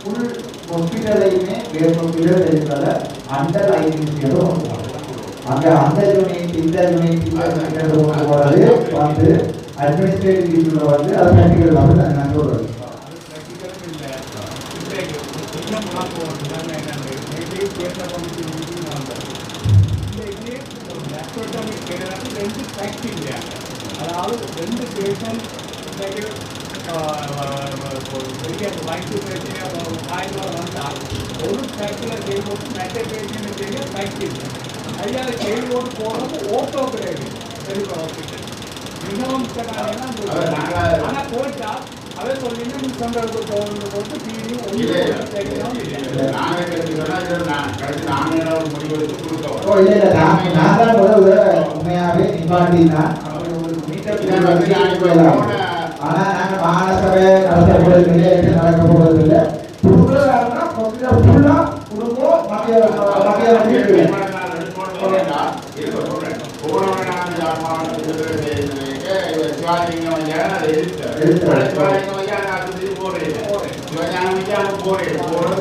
Full ஹாஸ்பிட்டலையுமே case hospital இருக்கிறத under ICU அங்கே அந்த யூனிட் இந்த யூனிட் போகிறது வந்து அட்மினிஸ்ட்ரேட்டிவ் இஷ்யூவில் வந்து அது ப்ராக்டிக்கல் வந்து நான் சொல்கிறேன். அதாவது 2 பேஷண்ட் பெரிய வயிற்று பிரச்சனை காய்ச்சல் வந்தால் ஒரு ஃபேக்டரியில் செய்வோம் மற்ற பேஷண்ட் செய்ய ஃபேக்டரி ஐயாவது செய்வோடு போகிறது ஓட்டோ கிடையாது பெரிய ஹாஸ்பிட்டல் மிகவும் ஆனால் போயிட்டா அதை சொல்லிங்கன்னா நீங்கள் சொந்தருக்கு போட்டு டிவி உண்மையாகவே நிப்பாட்டினா ஆனா நாங்க மாகாண சபை நடத்த போறதில்லை, நடக்க போறதில்லை. குடும்பம்னா ஃபுல்லா குடும்பம்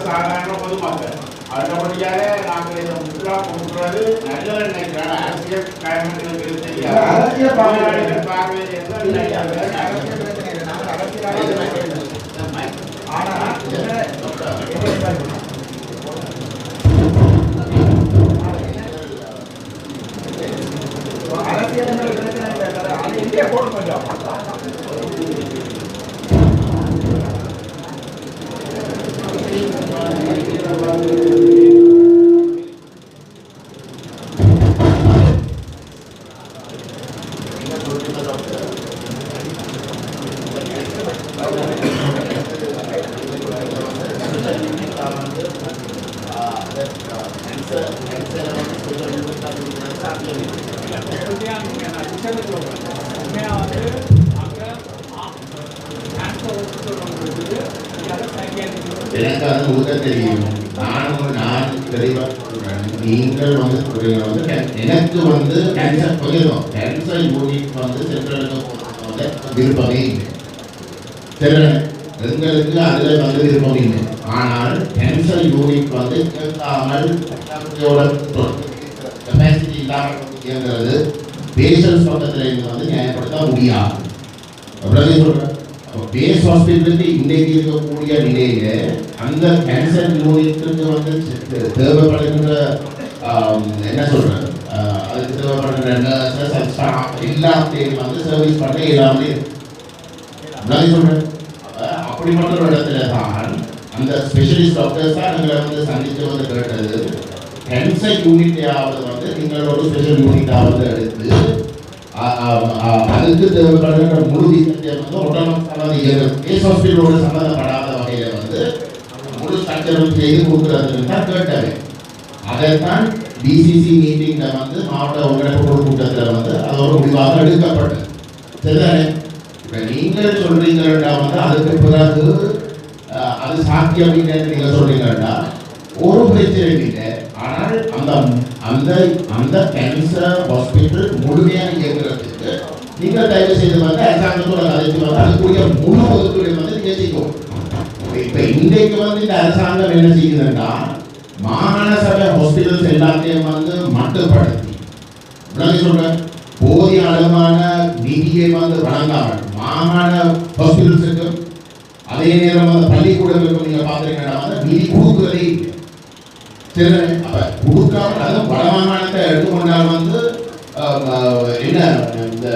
சாதாரண பொதுமக்கள் அடுத்தபடியாக நாங்கள் இதை முற்றா கொடுக்கிறது நல்ல நினைக்கிறாங்க. அரசியல் கயமத்திற்கு தெரியாது பார்வையில் எனக்கு அது ஊக்க தெரியும். நான் தெளிவாக சொல்கிறேன். நீங்கள் வந்து எனக்கு வந்து கேன்சர் சொல்லிடுவோம். கேன்சர் யூனிட் வந்து சென்ட்ரலுக்கு விருப்பமே இல்லை. சரி, எங்களுக்கு அதில் வந்து விருப்பம் இல்லை. ஆனால் கேன்சர் யூனிட் வந்து கேட்காமல் கெப்பாசிட்டி இல்லாமல் இயங்குறது பேஷன்ஸ் பக்கத்தில் இருந்து வந்து நியாயப்படுத்த முடியாது. அப்படியே சொல்கிறேன். பேஸ் ஹாஸ்பிட்டலுக்கு இன்றைக்கு இருக்கக்கூடிய நிலையில அந்த கேன்சர் யூனிட்டுக்கு வந்து தேவைப்படுகின்ற என்ன சொல்றது அதுக்கு தேவைப்படுகிற நர்சஸ் ஸ்டாஃப் எல்லாத்தையும் வந்து சர்வீஸ் பண்ண எல்லாமே சொல்றேன். அப்படிப்பட்ட ஒரு இடத்துல தான் அந்த ஸ்பெஷலிஸ்ட் டாக்டர்ஸ் தான் எங்களை வந்து சந்திச்சு வந்து கேட்டது, கேன்சர் யூனிட்டையாவது வந்து நீங்கள் ஒரு ஸ்பெஷல் யூனிட்டாவது எடுத்து அதுக்கு தேவைப்படுகிற முழு வீதத்தை வந்து ஒட்டோனமஸாக கேஸ் ஹாஸ்பிட்டலோடு சம்மந்தப்படாத வகையில் வந்து முழு ஸ்ட்ரக்சரும் செய்து கொடுக்குறதுன்னு தான் கேட்டது. அதைத்தான் டிசிசி மீட்டிங்கில் வந்து மாவட்ட ஒருங்கிணைப்பு கூட்டத்தில் வந்து அதோட முடிவாக எடுக்கப்பட்டது. சரிதானே? இப்போ நீங்கள் சொல்றீங்கன்னா வந்து அதுக்கு பிறகு அது சாத்தியம் அப்படின்னு நீங்கள் சொல்றீங்கன்னா ஒரு பிரச்சனை இல்லை. ஆனால் அந்த அந்த அந்த கேன்சர் ஹாஸ்பிட்டல் முழுமையாக இயங்குறதுக்கு நீங்கள் தயவு செய்து வந்து அரசாங்கத்தோட கதைக்கு வந்து அதுக்குரிய முழு ஒதுக்கீடு வந்து நீங்கள் செய்யணும். இப்போ இன்றைக்கு வந்து இந்த அரசாங்கம் என்ன செய்யுதுன்னா மாகாண சபை ஹாஸ்பிட்டல்ஸ் எல்லாத்தையும் வந்து மட்டுப்படுத்தி சொல்றேன் போதிய அளவான நிதியை வந்து வழங்காமல் மாகாண ஹாஸ்பிட்டல்ஸுக்கு அதே நேரம் வந்து பள்ளிக்கூடங்களுக்கும் நீங்கள் பார்த்துருக்கீங்கன்னா வந்து நிதி கொடுக்குறதே இல்லை. சரி, அப்ப கொடுக்காம அதுவும் வடமாகாணத்தை எடுத்துக்கொண்டால் வந்து என்ன இந்த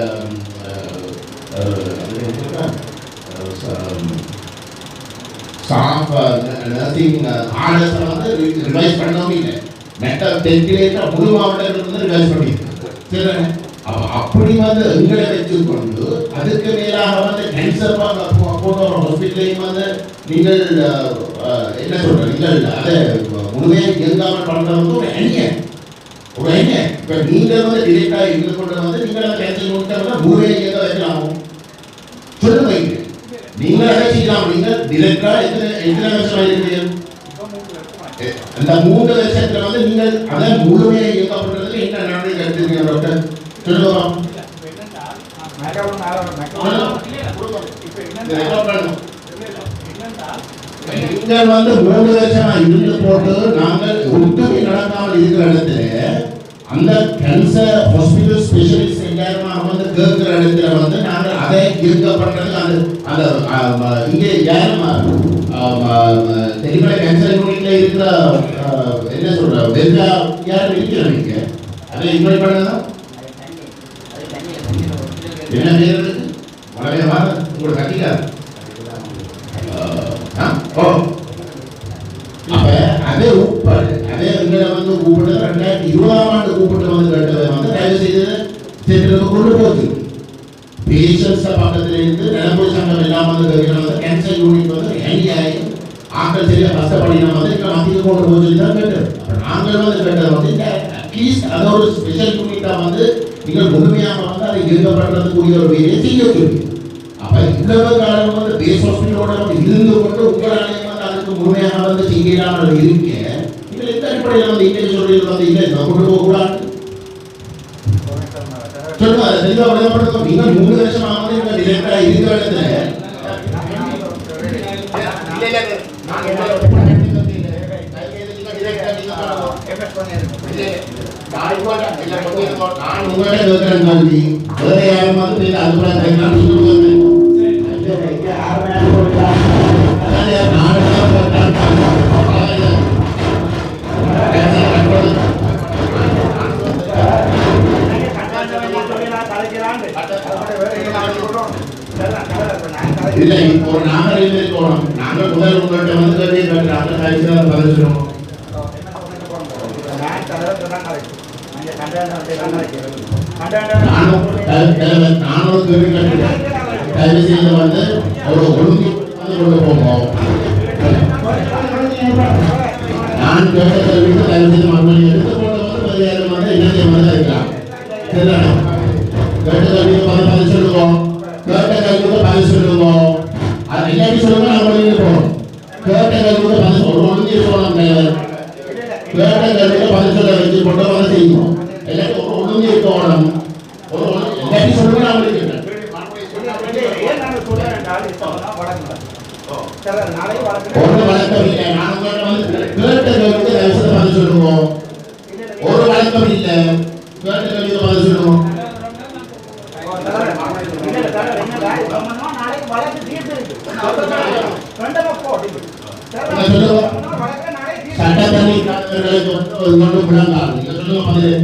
ஸ்டாஃப் நர்சிங் ஆர்டர்ஸை வந்து ரிவைஸ் பண்ணவும் இல்லை. மெட்டல் தெற்கிலேயே முழு மாவட்டத்தில் வந்து ரிவைஸ் பண்ணியிருக்கு. சரி, அப்போ அப்படி வந்து எங்களை வச்சுக்கொண்டு அதுக்கு மேலாக வந்து கேன்சர் போன்ற ஒரு ஹாஸ்பிட்டலையும் வந்து நீங்கள் என்ன சொல்கிறீங்க, நீங்கள் அதை முழுமையாக இயங்காமல் பண்ணுறது ஒரு எண்ணெய் இப்போ நீங்கள் வந்து டிரெக்டாக இருந்து கொண்டு வந்து நீங்கள் அந்த கேன்சர் நோக்கிட்ட முழுமையாக இயங்க வைக்கலாம். சொல்லுங்க, நீங்கள் அதை செய்யலாம். நீங்கள் டிரெக்டாக எத்தனை வருஷம் இருக்கிறீர்கள்? அந்த 3 வருஷத்துல வந்து நீங்கள் அதை முழுமையாக இயக்கப்படுறதுக்கு என்ன நடவடிக்கை எடுத்துருக்கீங்க டாக்டர்? சொல்லுங்க. நீங்கள் வந்து 3 வருஷமா இருந்து போட்டு நாங்கள் ஒன்றுமே நடக்காமல் இருக்கிற இடத்துல அந்த கேன்சர் ஹாஸ்பிட்டல் ஸ்பெஷலிஸ்ட் எல்லாருமா வந்து கேட்கிற இடத்துல வந்து நாங்கள் அதை இயக்கப்படுறது அந்த அந்த இங்கே யாருமா தெரியுமா கேன்சர் யூனிட்ல இருக்கிற என்ன சொல்ற வெல்கா யாரும் இருக்கிறாங்க அதை இன்வைட் பண்ணதா என்ன பேர் இருக்கு மழை வாங்க உங்களை கட்டிக்காது அப்ப அதே உட்பாடு அதே எங்களை வந்து கூப்பிட்டு 2020ஆம் ஆண்டு கூப்பிட்டு வந்து கேட்டதை வந்து தயவு செய்து சென்டருக்கு கொண்டு போச்சு பேஷன்ஸ் பக்கத்துல இருந்து நிலம்பூர் சங்கம் எல்லாம் வந்து கேட்கணும் கேன்சர் யூனிட் வந்து ஹேண்டியாகி ஆக்கள் சரியா கஷ்டப்படினா வந்து இங்கே மத்திய கொண்டு போச்சு தான் கேட்டது நாங்கள் வந்து கேட்டது வந்து அட்லீஸ்ட் அதை ஒரு ஸ்பெஷல் யூனிட்டா வந்து நீங்கள் முழுமையாக வந்து அதை இயக்கப்படுறதுக்குரிய ஒரு வேலையை செய்ய சொல்லி அப்ப இவ்வளவு காலம் வந்து பேஸ் ஹாஸ்பிட்டலோட வந்து இருந்து கொண்டு உங்களாலே வந்து அதுக்கு முழுமையாக வந்து செய்யலாமல் இருக்க நீங்கள் எந்த அடிப்படையில் வந்து இங்கே சொல்றீங்க வந்து இல்லை கொண்டு போக கூடாது சொல்லுங்க அதை தெளிவாக விளம்பரப்படுத்தும் நீங்கள் 3 வருஷமாக வந்து இந்த டிரெக்டரா இருக்கிற இடத்துல நான் உங்கள்கிட்ட கேட்கிறேன் கல்வி வேற யாரும் வந்து அதுக்குள்ள இல்லை இப்போ நாங்கள் இருக்கணும் நாங்கள் முதல் உங்கள்கிட்ட வந்து கேள்வி கேட்கிறோம் பதில் சொல்லுவோம் நானும் கேள்வி கேட்கிறேன் தயவு செய்து வந்து ஒரு ஒழுங்கு கொண்டு போவோம் நான் கேட்ட கேள்விக்கு தயவு செய்து மறுபடியும் எடுத்து போட்டு வந்து பரிகாரம் வந்து இலக்கிய மாதிரி இருக்கலாம் சரிதானே கேட்ட கேள்விக்கு பதில் சொல்லுவோம் கேட்ட கேள்விக்கு பதில் சொல்லுவோம் அது இல்லாட்டி சொல்லுங்க நான் ஒழுங்கு போகணும் கேட்ட கேள்விக்கு பதில் ஒரு ஒழுங்கு சொல்லணும் கேட்ட கேள்விக்கு பதில் சொல்ல வச்சு கொண்டு வந்து செய்யணும் இல்லாட்டி ஒரு ஒழுங்கு போகணும் ஒரு இல்லாட்டி சொல்லுங்க நான் ஒழுங்கு ஒரு வழக்கம் இல்லை நான் உங்கள்கிட்ட வந்து கேட்ட கேள்விக்கு தயவுசெய்து பதில் சொல்லுவோம் ஒரு வழக்கம் இல்லை கேட்ட கேள்விக்கு பதில் சொல்லுவோம் சட்டத்தண்ணி கொண்டு விடாங்க நீங்க சொல்லுங்க பதில்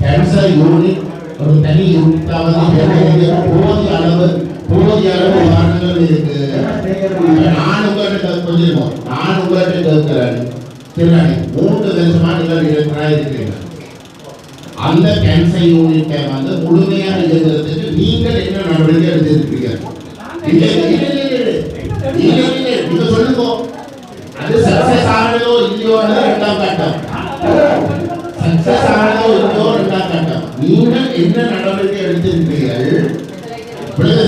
கேன்சர் யூனிட் ஒரு தனி யூனிட்டாவது போதிய அளவு உதாரணங்கள் இருக்கு நான் உங்கள்கிட்ட கொஞ்சம் நான் உங்கள்கிட்ட கேட்கிறேன் சரி 3 வருஷமா நீங்கள் டிரெக்டராக இருக்கிறீங்க அந்த கேன்சர் யூனிட்டை வந்து முழுமையாக இயங்குறதுக்கு நீங்கள் என்ன நடவடிக்கை எடுத்திருக்கிறீங்க நீங்க சொல்லுங்க அது சக்சஸ் ஆனதோ இல்லையோ இரண்டாம் கட்டம் சக்சஸ் ஆனதோ இல்லையோ இரண்டாம் கட்டம் நீங்கள் என்ன நடவடிக்கை எடுத்திருக்கிறீர்கள்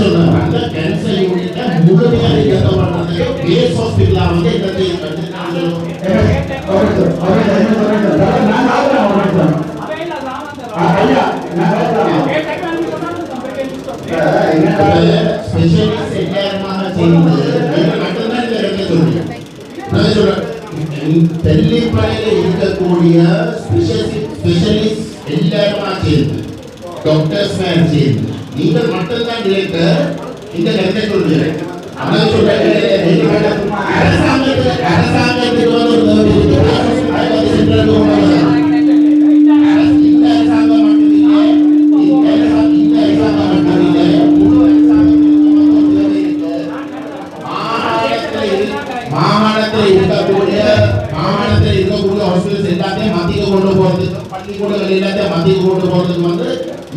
சொல்றேன் அந்த கேன்சர் யூனிட்டை முழுமையாக இயக்கப்படுறதுக்கு பேஸ் ஹாஸ்பிட்டலா வந்து ஸ்பெஷலிஸ்ட் எல்லாருமாக சேர்ந்து மட்டும்தான் இந்த இடத்துல சொல்றேன் தெல்லிப்படையில் இருக்கக்கூடிய ஸ்பெஷலிஸ்ட் எல்லாருமா சேர்ந்து டாக்டர்ஸ் மேன் சேர்ந்து நீங்கள் மட்டும்தான் டிரெக்டர் இந்த கருத்தை சொல்றீங்க அரசாங்கத்துக்கு வந்து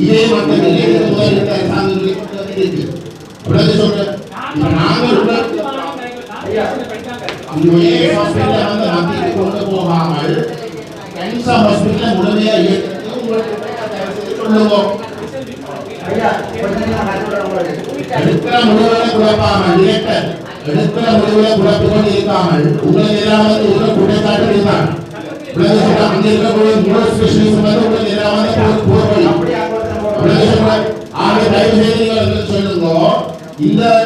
இதே மட்டும் இல்லை முதல் இருக்க அரசாங்கங்களை இருக்கு அவ்வளவு சொல்றேன் நாங்கள் ஹாஸ்பிட்டல வந்து மத்திய கொண்டு போகாமல் கேன்சர் ஹாஸ்பிட்டல முழுமையா சொல்லுவோம் எடுக்கிற முடிவுகளை குழப்பாமல் எடுக்கிற முடிவுகளை குழப்பிக் கொண்டு இருக்காமல் உங்களுக்கு ஏதாவது உள்ள குற்றச்சாட்டு இருந்தால் அங்கே இருக்கக்கூடிய மூல ஸ்பெஷலிஸ்ட் வந்து உங்களுக்கு ஏதாவது போர்வழி ஆக தயவு செய்து நீங்கள் சொல்லுங்க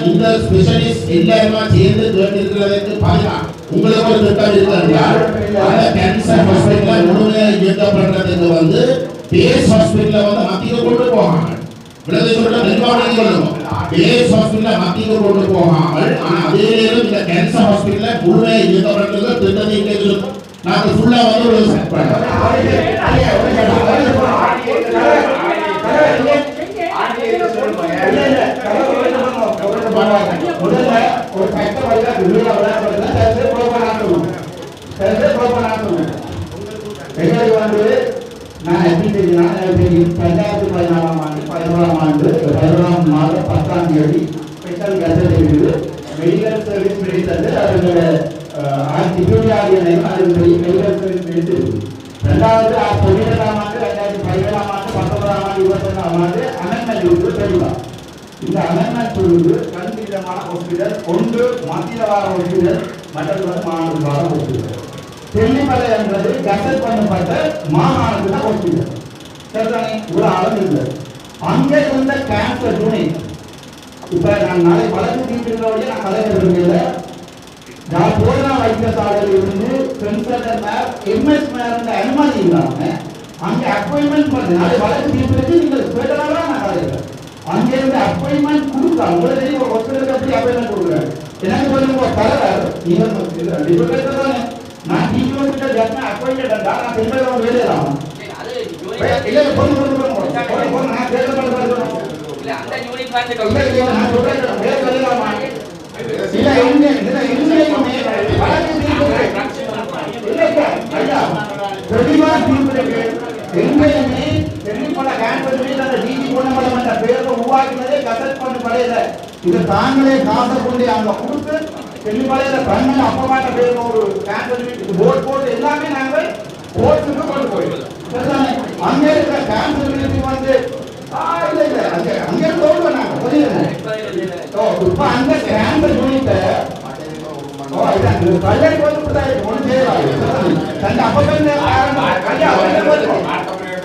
இந்த ஸ்பெஷலிஸ்ட் எல்லாருமா சேர்ந்து கேட்டிருக்கிறதுக்கு பதிலா உங்களுக்கு ஒரு திட்டம் இருக்கிறால் அந்த கேன்சர் ஹாஸ்பிட்டல முழுமையாக இயக்கப்படுறதுக்கு வந்து பேஸ் ஹாஸ்பிட்டல வந்து மத்திய கொண்டு போகாமல் விடுதலை சொல்ற நிர்வாகம் சொல்லுங்க பேஸ் ஹாஸ்பிட்டல மத்திய கொண்டு போகாமல் ஆனா அதே நேரம் இந்த கேன்சர் ஹாஸ்பிட்டல முழுமையாக இயக்கப்படுறதுக்கு திட்டத்தை இங்கே நாங்கள் ஃபுல்லா வந்து ஒரு செட் முதல்ல ஒரு ஃபேக்டர் வழியா வெளியில விளையாடுறதுல சர்வே ப்ரோக்ராம் எங்களுக்கு வந்து நான் எப்படி தெரியும்னா 2014ஆம் ஆண்டு 11ஆம் மாதம் 10ஆம் தேதி ஸ்பெஷல் கெசட் இருக்குது மெடிக்கல் சர்வீஸ் மெடிசன் அதோட டிபியூட்டியாரியனையும் அதுக்கு மெடிக்கல் சர்வீஸ் மெடிசன் ரெண்டாவது 12ஆம் ஆண்டு 2017ஆம் ஆண்டு 19ஆம் ஆண்டு 21ஆம் ஆண்டு அமெண்ட்மெண்ட் இருக்குது தெரியுமா இந்த அமெண்ட்மெண்ட் சொல்லுது 2 விதமான ஹாஸ்பிட்டல் ஒன்று மத்திய வார ஹாஸ்பிட்டல் மற்றது வந்து மாநில வார ஹாஸ்பிட்டல் தெல்லிமலை என்பது கெசட் பண்ணப்பட்ட மாகாணத்துல ஹாஸ்பிட்டல் சரிதானே இவ்வளவு அளவு இல்லை அங்கே இருந்த கேன்சர் யூனிட் இப்ப நான் நாளை வழக்கு தீர்ப்பினுடைய நான் கலைஞர்கள் நான் போதனா வைத்தியசாலையில் இருந்து சென்சர் மேப் எம்எஸ் மேப் அனுமதி இல்லாம அங்கே அப்பாயின்மெண்ட் பண்ணி நாளை வழக்கு தீர்ப்பிற்கு நீங்கள் கேட்டனால நான் கலைஞர் அங்கே இருந்து அப்பாயின்மெண்ட் கொடுக்கலாம் உங்களுக்கு தெரியும் ஒரு ஹாஸ்பிட்டலுக்கு அப்படி அப்பாயின்மெண்ட் கொடுக்குறாரு எனக்கு சொல்லுங்க தலைவர் நீங்கள் டிபெண்ட் தானே நான் டிபி கிட்ட ஜட்னா அப்பாயின்மெண்ட் நான் திரும்ப வெளியேறாம இல்ல பொண்ணு நான் கேட்க மாட்டேன் இல்ல அந்த யூனிட் வந்து நான் சொல்றேன் வேற வெளியேறாம இல்ல எங்கேயுமே வழக்கு தீர்ப்பு இல்ல ஐயா தெளிவா தீர்ப்பு எங்கேயுமே தெளிப்பட கேன்சர் மீது அந்த டிஜி குணமலம் என்ற பெயரை உருவாக்கினதே கசட் பண்ண படையில இது தாங்களே காசை கொண்டு அங்க கொடுத்து தெளிப்படையில கண்ணன் அப்பமாட்ட பேர் ஒரு கேன்சர் மீது போர்டு எல்லாமே நாங்கள் கோர்ட்டுக்கு கொண்டு போயிடுவோம் அங்கே இருக்கிற கேன்சர் மீது வந்து இல்ல இல்ல அங்கே தோல்வி நாங்க புரியுது இப்ப அந்த கேன்சர் யூனிட்ட கல்யாணம் வந்து ஒண்ணு செய்யலாம் தன் அப்பதான்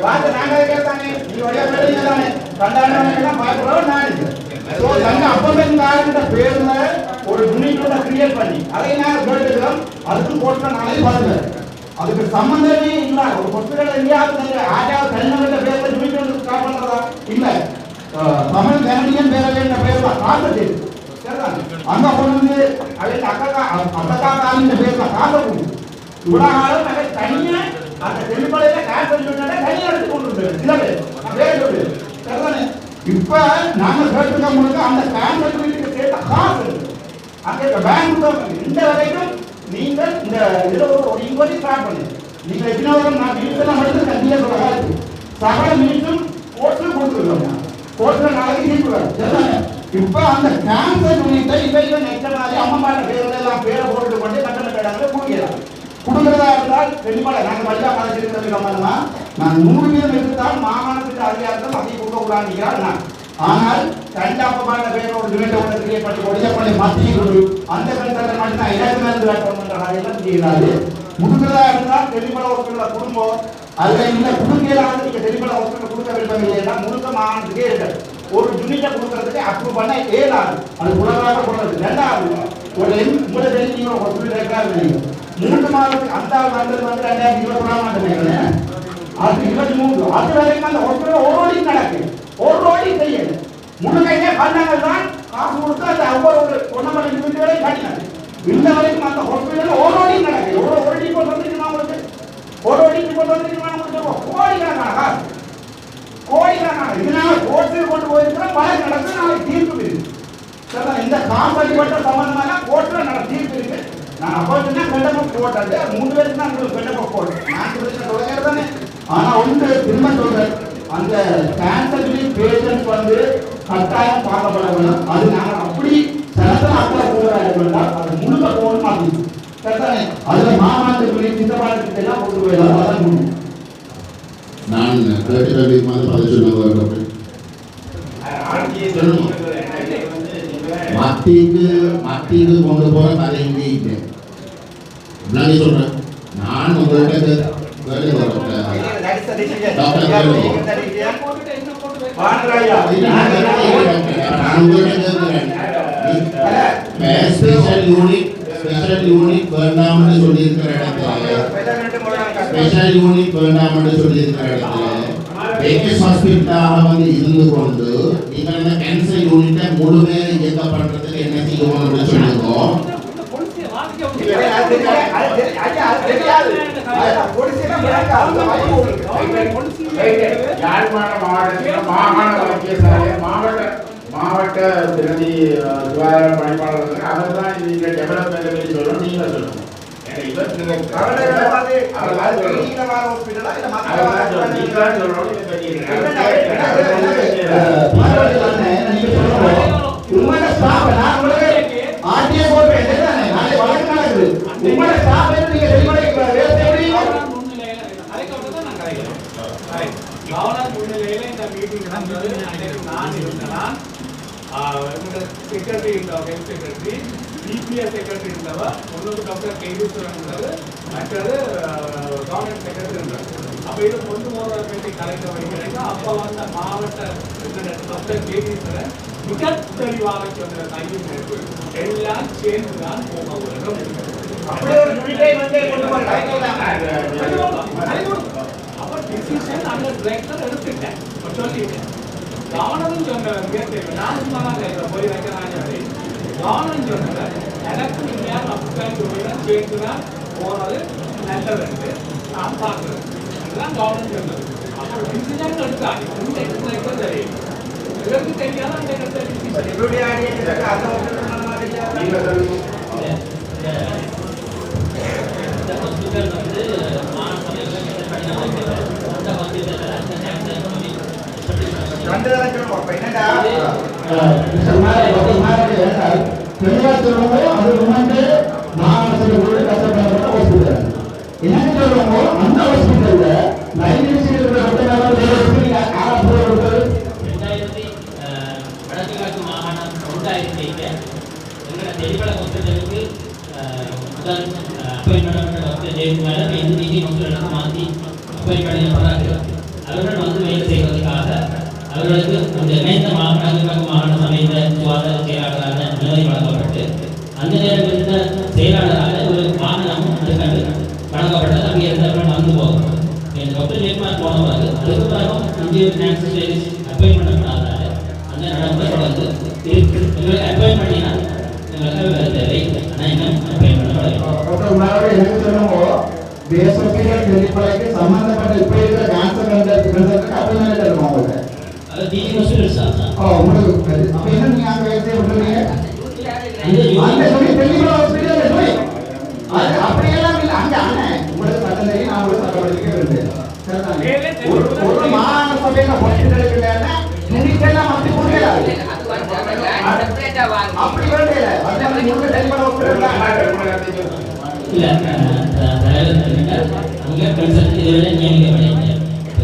வாங்க நாங்க கேட்டானே நீ வழியா பேருங்க தானே கண்டானவங்க பாக்குறோம் நான் சோ தங்க அப்பதான் காரண பேர்ல ஒரு யூனிட்டோட கிரியேட் பண்ணி அதை நான் கேட்டுக்கிறோம் அதுக்கு போட்ட நாளை பாருங்க அதுக்கு சம்பந்தமே இல்ல ஒரு ஹாஸ்பிடல் எங்கயாவது ஆஜாவது தனிநபர்ல பேர்ல யூனிட் ஒன்று ஸ்டார்ட் பண்றதா இல்ல தமிழ் கனடியன் பேரவைன்ற பேர்ல காசு அங்க கொண்டு அவங்க அக்கா காலின் பேர்ல காசு கொடுக்கும் இவ்வளவு காலம் நாங்க தனியா அந்த தெளிப்படையில கேன்சர் யூனிட்டை தனியா எடுத்து கொண்டு சில பேர் இப்ப நாங்க கேட்டுக்க முழுக்க அந்த கேன்சர் யூனிட்டுக்கு சேர்த்த காசு அங்க பேங்க் இந்த வரைக்கும் நீங்கள் இந்த இதுல ஒரு இன்கொயரி ஸ்டார்ட் பண்ணி நீங்க எத்தனை வரும் நான் வீட்டுல மட்டும் கண்டிப்பா சொல்ல சகல மீண்டும் கோர்ட்ல கொடுத்துருக்கோம் கோர்ட்ல நாளைக்கு தீர்ப்பு இப்ப அந்த கேன்சர் யூனிட்டை இவையில நெக்ஸ்ட் நாளே அம்மா பேர்ல எல்லாம் பேரை போட்டு கொண்டு கட்டண கேடாங்க கொடுக்கலாம் கொடுக்கிறதா இருந்தால் தெளிவாக நாங்கள் வழியா கணக்கு சம்பந்தமா நான் 100% எடுத்தால் மாகாணத்துக்கு அதிகாரத்தில் அதை கொடுக்க உள்ளாங்கிறார் நான் ஆனால் கண்டாப்பமான பேர் ஒரு யூனிட் ஒன்று கிரியேட் பண்ணி ஒடியப்பள்ளி மத்திய குழு அந்த கண்டத்தை மட்டும் நான் எனக்கு மேலே வேட்டோம்ன்ற காரியெல்லாம் செய்யலாது கொடுக்கிறதா இருந்தால் தெளிவாக ஹாஸ்பிட்டலில் குடும்பம் அதில் இந்த குடுக்கையிலாவது நீங்கள் தெளிவாக ஹாஸ்பிட்டல் கொடுக்க விருப்பம் இல்லைன்னா முழுக்க மாகாணத்துக்கே இருக்காது ஒரு யூனிட்டை கொடுக்கறதுக்கு அப்ரூவ் பண்ண ஏழாது அது உலகாக கொடுறது ரெண்டாவது ஒரு உங்களை தெரிஞ்சு ஒரு ஹாஸ்பிட்டல் இருக்காது 3 மாதத்துக்கு அந்த ஆண்டு வந்து 2021ஆம் ஆண்டு நினைக்கிறேன் அது 23 அது வரைக்கும் அந்த ஹாஸ்பிட்டல் ஓரோடி நடக்கு ஓரோடி செய்யல முழுக்கையே பண்ணாங்க தான் காசு கொடுத்து அந்த ஒவ்வொரு ஒன்னமலை யூனிட்டுகளை கட்டினாங்க இந்த வரைக்கும் அந்த ஹாஸ்பிட்டல் ஓரோடி நடக்கு ஓரோடி போட்டு வந்துருக்குமா உங்களுக்கு ஓரோடி போட்டு வந்துருக்குமா உங்களுக்கு கோடிக்கணக்கான இதனால கோர்ட்டுக்கு கொண்டு போயிருக்கிற வழக்கு நடந்து நாளைக்கு தீர்ப்பு இருக்கு சார் இந்த காம்படிப்பட்ட சம்பந்தமான கோர்ட்டில் தீர்ப்பு இருக்கு நான் அப்போ சொன்னா கண்டப்ப போட்டாரு 3 பேருக்கு தான் கண்டப்ப போட்டேன் நான் சொல்லுங்க தானே ஆனா ஒன்று திரும்ப சொல்றேன் அந்த கேன்சர் பேஷண்ட் வந்து கட்டாயம் பார்க்கப்பட வேண்டும். அது நாங்கள் அப்படி சனத்தன அக்கறை போகிறாங்க அது முழுக்க போகணும் அப்படின்னு கரெக்டானே. அதுல மாமாத்துக்குள்ளே சித்தப்பாட்டு எல்லாம் கொண்டு போயிடலாம். அதான் முடியும். நான் கேட்டுக்கல்விக்கு வந்து பதில் சொல்லுங்க. மத்திக்கு கொண்டு போற கதை இங்கே இல்லை. நான் சொல்றேன், நான் உங்கள்கிட்ட ஸ்பெஷல் யூனிட் வேண்டாம்னு சொல்லியிருக்கிற இடத்துல ஸ்பெஷல் யூனிட் வேண்டாம்னு சொல்லியிருக்கிற இடத்துல பேக்கேஜ் ஹாஸ்பிட்டலாக வந்து இருந்து கொண்டு நீங்கள் இந்த கேன்சர் யூனிட்டை முழுமையாக இயக்க பண்ணுறதுக்கு என்ன செய்யணும்னு சொல்லியிருக்கோம். மாவட்ட பிரதி சுகாதார பணிப்பாளர்கள் அவர் தான் நீங்கள் டெவலப்மெண்ட் சொல்லணும். நீங்கள் சொல்லணும். செக்ரட்டரி ஹெல்த் செக்ரட்டரி டிபிஎஸ் செக்ரட்டரி இருந்தவர், ஒன்று டாக்டர் கேதீஸ்வரன் இருந்தார், மற்றது கவர்மெண்ட் செக்ரட்டரி இருந்தார். அப்போ இது கொண்டு போகிற பேட்டி கலைக்க வைக்கிறீங்க. அப்போ வந்த மாவட்ட டாக்டர் கேதீஸ்வரன் மிக தெளிவாக சொன்ன கையும் எல்லாம் சேர்ந்து தான் போக வேண்டும். அப்போ டிசிஷன் அந்த டிரெக்டர் எடுத்துட்டேன் சொல்லிட்டேன். கவனம் சொன்ன நான் போய் வைக்கிறாங்க. கவனம் சொன்ன எனக்கு நீங்கள் அப்படிதான் சொல்லிதான் சேர்த்துதான் போறது நல்லது நான் பார்க்குறேன். அதுதான் கவனம் சொன்னது. அப்புறம் டிசிஷன் எடுத்தாங்க. இந்த தெரியும் இதற்கு தெரியாத அந்த அவர்கள் வந்து வேலை செய்வதற்காக அவர்களுக்கு அந்த இணைந்த மாகாண சமயத்த சுகாதார செயலாளரான நிலை வழங்கப்பட்டு அந்த நேரம் இருந்த செயலாளராக ஒரு வாகனமும் அதுக்கண்டு வழங்கப்பட்டது. அங்கே இருந்தவர்கள் வந்து போகும். டாக்டர் ஜெயக்குமார் போனவாறு அதுக்கு பிறகு இந்திய கேன்சர் அப்பாயின்மெண்ட் பண்ணாதால அந்த நடைமுறை தொடர்ந்து எங்களுக்கு அப்பாயின் பண்ணினா எங்களுக்கு தேவை. ஆனால் இன்னும் அப்பாயின் பண்ண பேசப்பீர்கள் தெளிப்பதற்கு சம்பந்தப்பட்ட இப்ப இருக்கிற கேன்சர் கண்டதுக்கு அப்பாயின்மெண்ட் இருக்கும் உங்களுக்கு. அது டிஜி ஹாஸ்பிடல் சார். உங்களுக்கு அப்ப என்ன நீங்க அங்க வேலை விட்டுறீங்க? அந்த சொல்லி தெளிவா ஹாஸ்பிடல்ல போய் அது அப்படியெல்லாம் இல்ல. அங்க அண்ணன் உங்களுக்கு சட்டம் தெரியும், நான் உங்களுக்கு சட்டப்படுத்திக்க வேண்டும். ஒரு மாகாண சபையில ஹாஸ்பிடலுக்கு இல்லைன்னா துணிக்கெல்லாம் மாற்றி கொடுக்கலாம். அப்படி வேண்டிய அது உங்களுக்கு தெளிவான ஹாஸ்பிடல் இல்லை அங்கே கன்சல்ட் இதுவரை நியமிக்கப்படவில்லை.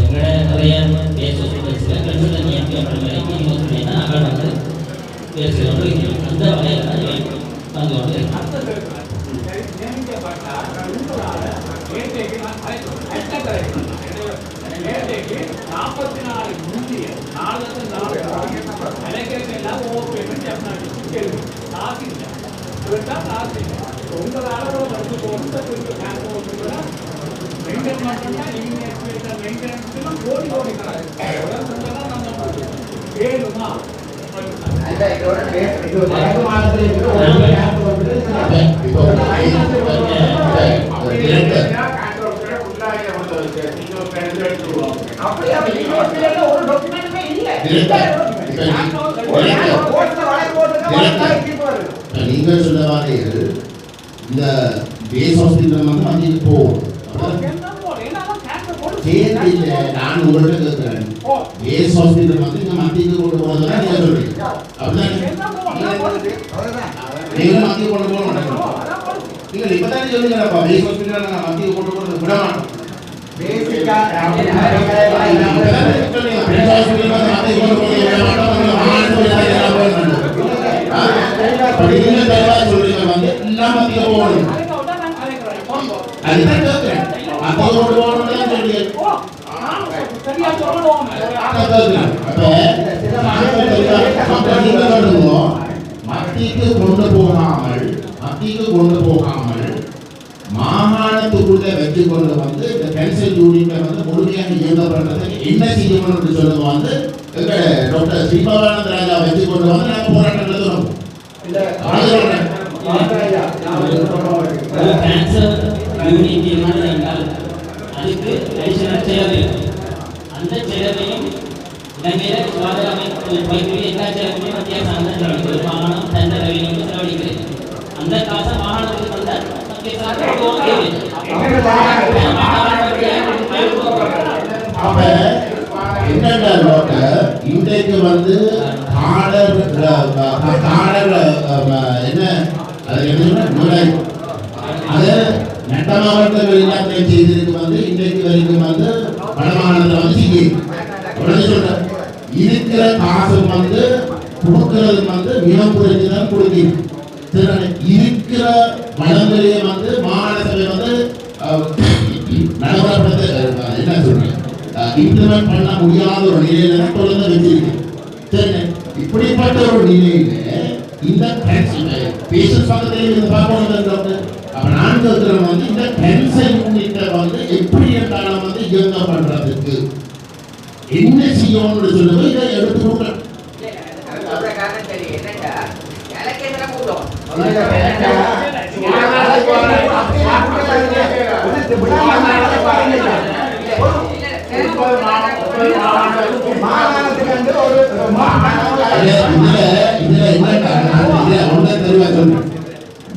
எங்களோட நிறைய பேஸ் ஹாஸ்பிட்டல்ஸில் கன்சல்ட் நியமிக்கப்படும் வரைக்கும் நீங்கள் சொன்னீங்கன்னா அவள் வந்து பேசி கொண்டு இருக்கிறோம். அந்த வகையில் தான் வந்து கொண்டு இருக்கிறோம். உங்கள் அளவில் வந்து மெயின்டைன் பண்ணுறோம்னா நீங்கள் மெயின்டெனன்ஸ்லாம் கோடி வேணுமா நீங்கள் சொல்ல வாரீர்கள் இந்த பேஸ் ஹாஸ்பிட்டல் வந்து அங்கே போகும். சேர்ந்து இல்லை நான் உங்கள்கிட்ட கேட்கிறேன் ஏஸ் ஹாஸ்பிட்டல் வந்து இங்க மத்திக்கு கொண்டு போறதுதான் நீங்க சொல்றீங்க அப்படிதான் நீங்க மத்திக்கு கொண்டு போக மாட்டேங்க நீங்க இப்பதான் சொல்லுங்கப்பா ஏஸ் ஹாஸ்பிட்டல் நாங்க மத்திக்கு கொண்டு போறது விட மாட்டோம் பேசிக்கா மத்திக்கு கொண்டு போகாமல் மாகாணத்துக்குள்ள வச்சு கொண்டு வந்து இந்த கேன்சர் யூனிட்டை வந்து முழுமையாக இயங்கப்படுறதுக்கு என்ன செய்யணும்னு சொல்லுங்க வந்து டாக்டர் ஸ்ரீபாவானந்த ராஜா வச்சு கொண்டு வந்து நாங்கள் போராட்டம் எழுதுறோம். கேன்சர் யூனிட் என்றால் அதுக்கு அடிஷனல் செலவு அந்த செலவையும் இலங்கையில சுகாதார அமைப்பு வைக்கக்கூடிய எல்லா செலவுமே மத்திய அரசாங்கம் செலவழிக்கிறது. மாகாணம் தன் செலவிலும் செலவழிக்கிறது. அந்த காசை மாகாணத்துக்கு வந்தால் அப்ப என்னன்னா இன்றைக்கு வந்து என்ன அது நட்ட மாவட்டங்கள் எல்லாத்தையும் செய்திருக்கு வந்து இன்றைக்கு வரைக்கும் வந்து வடமாகாணத்தில் வந்து சொல்ற இருக்கிற காசு வந்து கொடுக்கிறது வந்து மிக குறைஞ்சுதான் கொடுக்கிறது. இருக்கிற வளங்களையே வந்து மாகாண சபை வந்து நடைமுறைப்படுத்த என்ன சொல்றேன் இம்ப்ளிமெண்ட் பண்ண முடியாத ஒரு நிலையில தொடர்ந்து வச்சிருக்கு. சரி, இப்படிப்பட்ட ஒரு நிலையில இந்த பேஷன்ஸ் பக்கத்திலே பார்க்கணும். அப்ப நான் கேட்கிறேன் வந்து இந்த கேன்சர் யூனிட்டை வந்து எப்படி இருந்தாலும் வந்து இயங்க பண்றதுக்கு என்ன செய்யணும்னு சொல்லுங்க. இதை எடுத்து கொடுக்குறேன்.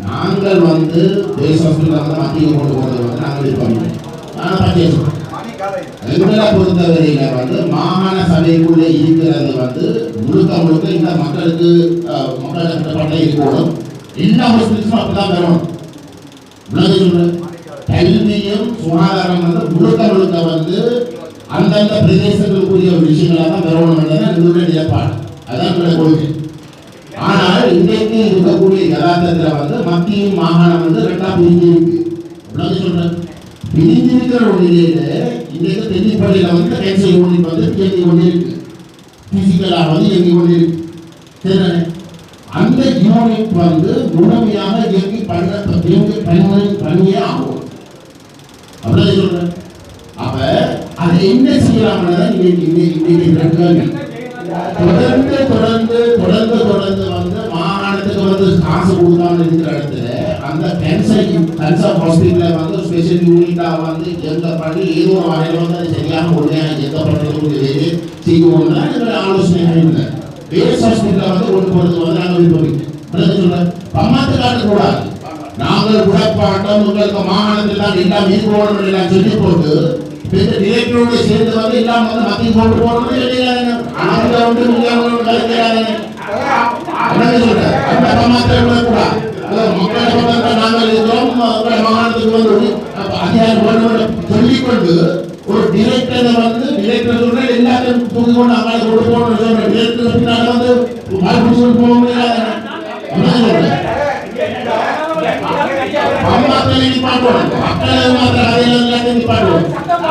நாங்கள் வந்து மத்திய கொண்டு போறது வந்து நாங்கள் எங்களை பொறுத்தவரையில வந்து மாகாண சபைக்குள்ளே இருக்கிறது வந்து முழுக்க முழுக்க இந்த மக்களுக்கு மக்கள் கட்டப்பட்ட இருக்கணும். எல்லா ஹாஸ்பிட்டல்ஸும் அப்படிதான் வரணும். சொல்றேன் கல்வியும் சுகாதாரம் வந்து முழுக்க முழுக்க வந்து அந்தந்த பிரதேசங்களுக்குரிய விஷயங்களாக தான் வரணும் எங்களுடைய நிலைப்பாடு. அதான் எங்களுடைய கொள்கை. ஆனால் இன்றைக்கு இருக்கக்கூடிய யதார்த்தத்தில் வந்து மத்திய மாகாணம் வந்து ரெண்டா பிரிஞ்சு இருக்கு. சொல்றேன் பிரிஞ்சிருக்கிற ஒரு நிலையில இன்றைக்கு தென்னிப்பள்ளியில வந்து கேன்சர் யூனிட் வந்து இயங்கி கொண்டிருக்கு. பிசிக்கலாக வந்து இயங்கி கொண்டிருக்கு. சரிதானே? அந்த யூனிட் வந்து முழுமையாக இயங்கி பண்ணியே ஆகும். அப்படிதான் சொல்றேன். அப்ப அதை என்ன செய்யலாம்னா தொடர்ந்து தொடர்ந்து தொடர்ந்து தொடர்ந்து வந்து மாகாணத்துக்கு வந்து காசு கொடுக்காம இருக்கிற இடத்துல அந்த கேன்சர் ஹாஸ்பிட்டல் வந்து ஸ்பெஷல் யூனிட்டா வந்து எங்க பண்ணி ஏதோ ஒரு வகையில் வந்து அது சரியான உடனே எந்த பண்ணுறது செய்யணும்னா எங்களுடைய ஆலோசனை இல்லை. பேஸ் ஹாஸ்பிட்டல் வந்து கொண்டு போறது வந்து நாங்கள் விரும்புகிறோம். சொல்றேன் பம்மாத்து காட்டு கூடாது. நாங்கள் குடப்பாட்டம் உங்களுக்கு மாகாணத்தில் தான் எல்லாம் இருக்கணும் எல்லாம் சொல்லி போட்டு டிரெக்டரோட சேர்ந்து வந்து எல்லாம் வந்து மத்திய போட்டு போறது இல்லையா? நாங்கள் இருக்கிறோம் மாகாணத்துக்கு வந்து அதிகாரம் சொல்லிக்கொண்டு ஒரு டிரெக்டரை வந்து டிரெக்டர் சொல்ற எல்லாத்தையும் தூக்கி கொண்டு அங்கே கொண்டு போகணும்னு சொல்ற டிரெக்டர் பின்னால வந்து போக முடியாது. மக்களை நிப்பாட்டணும். மக்களை மாத்திர அதையில எல்லாத்தையும் நிப்பாட்டணும்.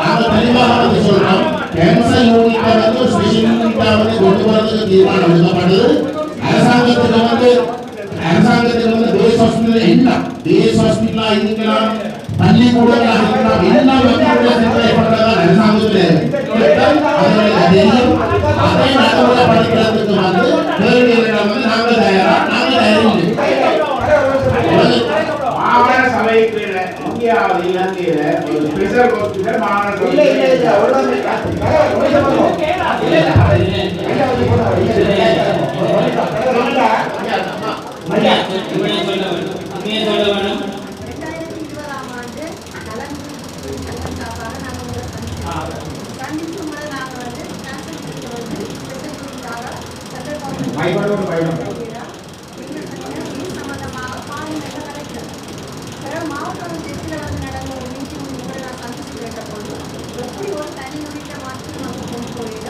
நாங்கள் தெளிவாக வந்து சொல்றோம் கேன்சர் யூனிட்டை வந்து ஸ்பெஷல் யூனிட்டா வந்து கொண்டு போறதுக்கு தீர்மானம் எடுக்கப்பட்டது. அரசாங்கத்துக்கு வந்து பேஸ் ஹாஸ்பிட்டல் என்ன பேஸ் ஹாஸ்பிட்டலா இருக்கலாம், பள்ளிக்கூடங்களா இருக்கலாம், எல்லாம் சிந்தனைப்பட்டதான் அரசாங்கத்தில் அதை நடைமுறைப்படுத்துறதுக்கு வந்து நேரடியாக வந்து நாங்கள் தயாரா மாகாண சபைக்கு இந்தியாவில் இலங்கையில ஒரு ஸ்பெஷல் ஹாஸ்பிட்டல் மாகாண ஆண்டு மைக்கோட பயணம்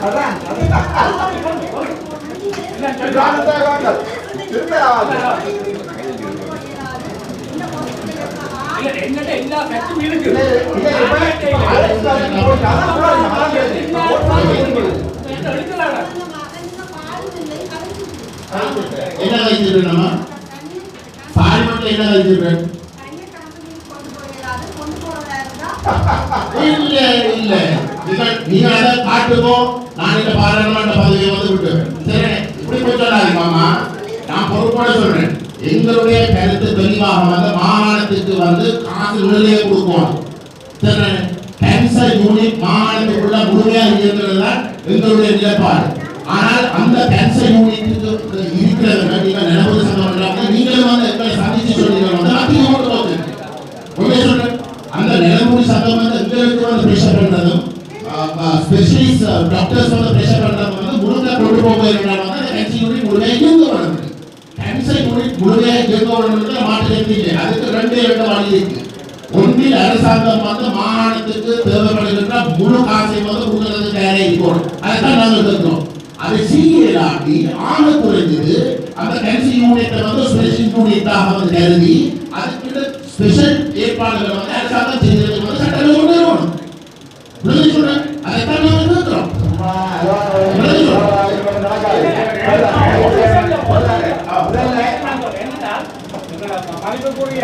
அதான் என்னட்ட எல்லா ஃபேக்டும் இருக்கு என்ன வைத்திருக்கணுமா பார்லிமெண்ட்ல என்ன வைத்திருக்கேன் இல்ல இல்ல நீங்க அதை காட்டுமோ நான் இந்த பாராளுமன்ற பதவியை வந்து விட்டுவேன் சரி இப்படி போய் சொல்லாது மாமா நான் பொறுப்போட சொல்றேன் எங்களுடைய கருத்து தெளிவாக வந்து மாகாணத்துக்கு வந்து காசு நிலையை கொடுக்கணும் சரி கேன்சர் யூனிட் மாகாணத்துக்குள்ள முழுமையாக இருக்கிறது தான் எங்களுடைய நிலைப்பாடு ஆனால் அந்த கேன்சர் யூனிட்டுக்கு இருக்கிறவங்க நீங்க நிலவுறு சங்கம் நீங்களும் வந்து எங்களை சந்திச்சு சொல்றீங்க வந்து அதிகமாக போகுது உண்மையை சொல்றேன் அந்த நிலவுறு சங்கம் வந்து எங்களுக்கு வந்து பிரஷர் பண்றதும் ஸ்பெஷலிஸ்ட் டாக்டர்ஸ் வந்து பிரஷர் பண்றதும் வந்து முழுக்க கொண்டு போக இருந்தாலும் வந்து அந்த கேன்சர் யூனிட் முழுமையாக இயங்க வரணும் கேன்சர் யூனிட் முழுமையாக இயங்க வரணும்னு மாற்றம் இல்லை அதுக்கு ரெண்டு வழி இருக்கு ஒன்றில் அரசாங்கம் வந்து மாகாணத்துக்கு தேவைப்படுகின்ற முழு காசை வந்து கொடுக்கறது தயாராக இருக்கணும் அதைத்தான் நாங்கள் இருக்கிறோம் அதை செய்யலாட்டி ஆக குறைஞ்சது அந்த கேன்சர் யூனிட்டை வந்து ஸ்பெஷல் யூனிட்டாக வந்து கருதி அதுக்கு ஸ்பெஷல் ஏற்பாடுகளை வந்து அரசாங்கம் செய்யறதுக்கு வந்து சட்டங்கள் கொண்டு வரணும் புரிஞ்சு சொல்றேன் அதைத்தான் நாங்கள் இருக்கிறோம் மதிப்புக்குரிய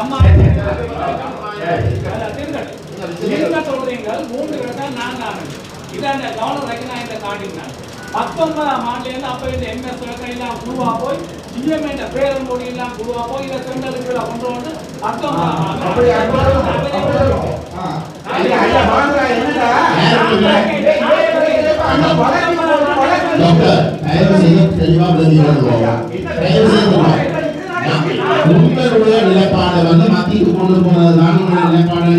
அம்மா சொல்றீங்க 3 வருஷம் நான் இதான் கவர்னர் ரெக்கக்னைஸ் காட்டினாங்க 19ஆம் ஆண்டுலேருந்து அப்போ இந்த எம்எஸ் எல்லாம் குழுவா போய் சிஎம் என்ற பேரன் மொழி எல்லாம் குழுவா போய் இதை சென்ட்ரலுக்கு கொண்டு வந்து 19ஆம் உங்களுடைய நிலைப்பாடை வந்து மத்திக்கு கொண்டு போனதுதான் உங்களுடைய நிலைப்பாடு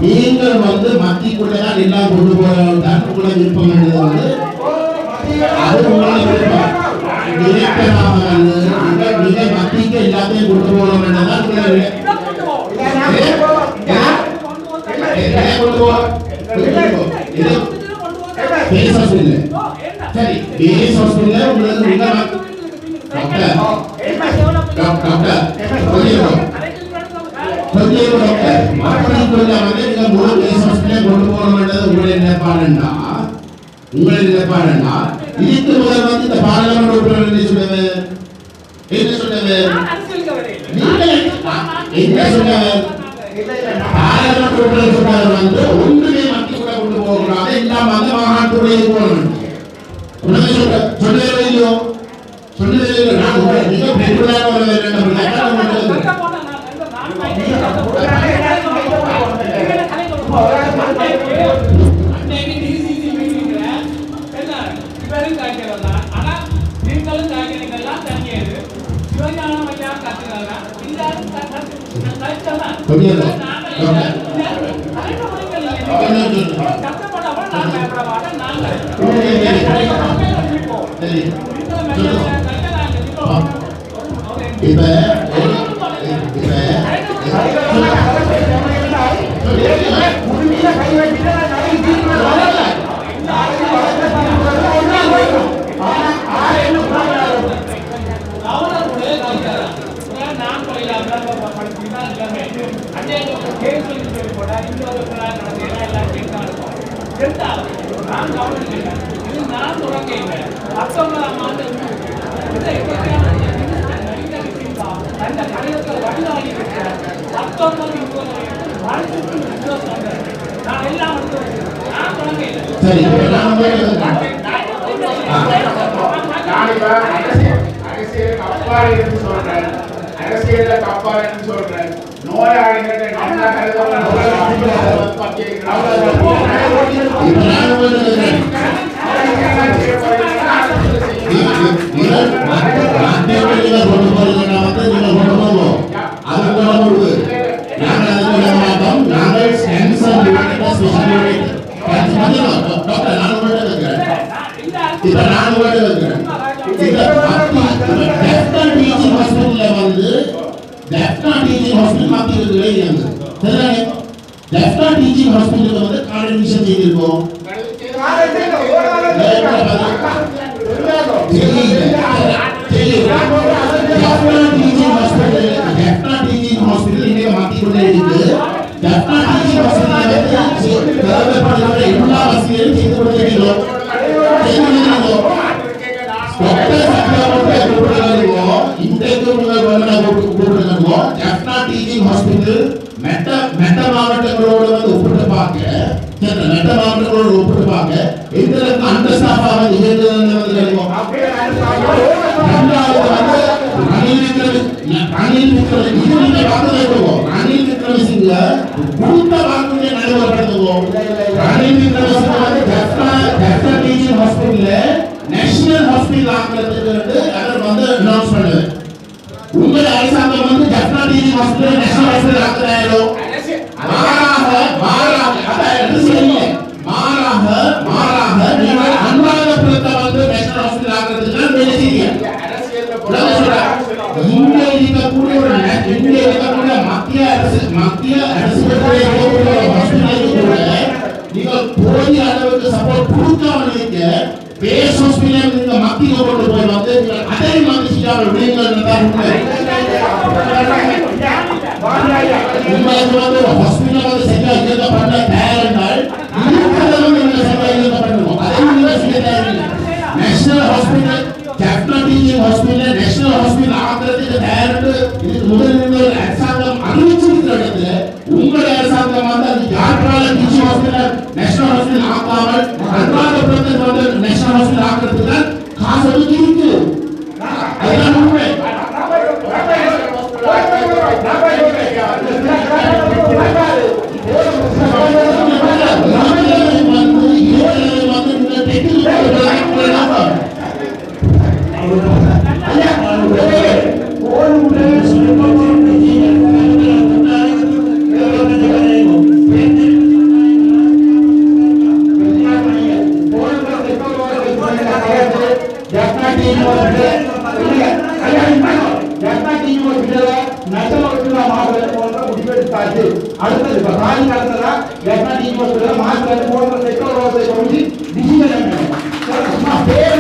நீங்கள் வந்து மத்திக்குள்ளதான் எல்லாம் கொண்டு போறதான் உங்களை விருப்பம் என்றது வந்து அது உங்களுடைய விருப்பம் நீங்க மத்திக்கு எல்லாத்தையும் கொண்டு போகணும் என்றதான் உங்களுடைய சரி பேஸ் ஹாஸ்பிடல்ல உங்களுக்கு உங்களுடைய நிலைப்பாடுன்னா இதுக்கு முதல் வந்து இந்த பாராளுமன்ற உறுப்பினர் என்ன சொன்னவர் பாராளுமன்ற உறுப்பினர் சொன்னவர் வந்து ஒன்றுமே மத்திக்குள்ள கொண்டு போகக்கூடாது எல்லாம் வந்து மாகாணத்துடைய போகணும் உடனே சொன்னதே இல்லையோ சொன்னதே இல்லை நான் மிக பெருமையான ஒரு அரசியல் கப்பான்னு சொல்றேன் நோயாளிகளை நல்லா கருத ஜெஃப்னா டீச்சிங் ஹாஸ்பிடல் மாத்திக்கிறது இல்லைங்க சரிதானே ஜெஃப்னா டீச்சிங் ஹாஸ்பிடலுக்கு வந்து கார்டினேஷன் செய்திருக்கோம் ஜெஃப்னா டீச்சிங் ஹாஸ்பிடல் இன்னைக்கு மாத்திக்கொண்டே இருக்கு ஜெஃப்னா டீச்சிங் ஹாஸ்பிடல் தேவைப்படுகிற எல்லா வசதிகளும் செய்து கொடுத்திருக்கிறோம் மெட்ட மாவட்டங்களோட வந்து ஒப்பிட்டு பார்க்க மெட்ட மாவட்டங்களோட ஒப்பிட்டு பார்க்க எந்த அந்த ஸ்டாஃபா வந்து ரணில் விக்ரமசிங்க கொடுத்த வாக்குறுதியை நடைமுறைப்படுத்துவோம் ரணில் விக்ரமசிங்க வந்து ஜெஃப்னா டீச்சிங் ஹாஸ்பிடல்ல நேஷனல் ஹாஸ்பிடல் ஆக்குறதுக்கு அவர் வந்து அனௌன்ஸ் பண்ணது உங்கள் அரசாங்கம் வந்து Jaffna teaching hospital national hospital ஆக்குறாரோ மாறாக நீங்கள் அனுராதபுரத்தை வந்து நேஷனல் ஹாஸ்பிடல் ஆக்குறதுக்கு வேலை செய்யுங்க இங்கே இருக்கக்கூடிய மத்திய அரசு நீங்கள் போதிய அளவுக்கு சப்போர்ட் கொடுக்காமல் இருக்க பேஸ் ஹாஸ்பிடல் நீங்க மத்திய கொண்டு போய் வந்து அதை வந்து செய்யாமல் விடுங்கள் தான் உங்களுக்கு வந்து ஹாஸ்பிடல் வந்து சரியா இயங்க பண்ண தயார் என்றால் இருக்கிறதும் நீங்கள் சரியா இயங்க பண்ணணும் அதை நீங்கள் செய்ய தயாரில்லை national hospital Jaffna teaching hospital national hospital ஆக்குறதுக்கு தயார் இதுக்கு முதலில் ஒரு அரசாங்கம் அறிவிச்சிருக்கிற இடத்துல உங்களுடைய அரசாங்கம் வந்து அது யாழ்ப்பாண டீச்சிங் ஹாஸ்பிடல் நேஷனல் ஹாஸ்பிடல் ஆக்காமல் அனுராதபுரத்துக்கு வந்து நேஷனல் ஹாஸ்பிடல் ஆக்குறதுக்கு காசு ஒதுக்கி இருக்கு அதுதான் உண்மை அடுத்தது இப்ப காலி நடந்ததா ஜெஃப்னா டீச்சிங் ஹாஸ்பிடல் மார்ச் போன்ற செக்டர் ரோசை கொண்டு டிசிஷன் எடுக்கணும் சும்மா பேர்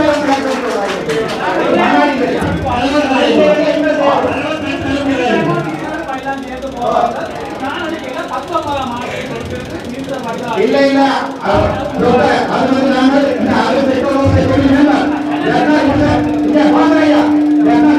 இல்ல இல்ல அது வந்து நாங்கள் அது செக்டர் ரோசை கொண்டு வேண்டாம் ஜெஃப்னா பாக்குறையா ஜெஃப்னா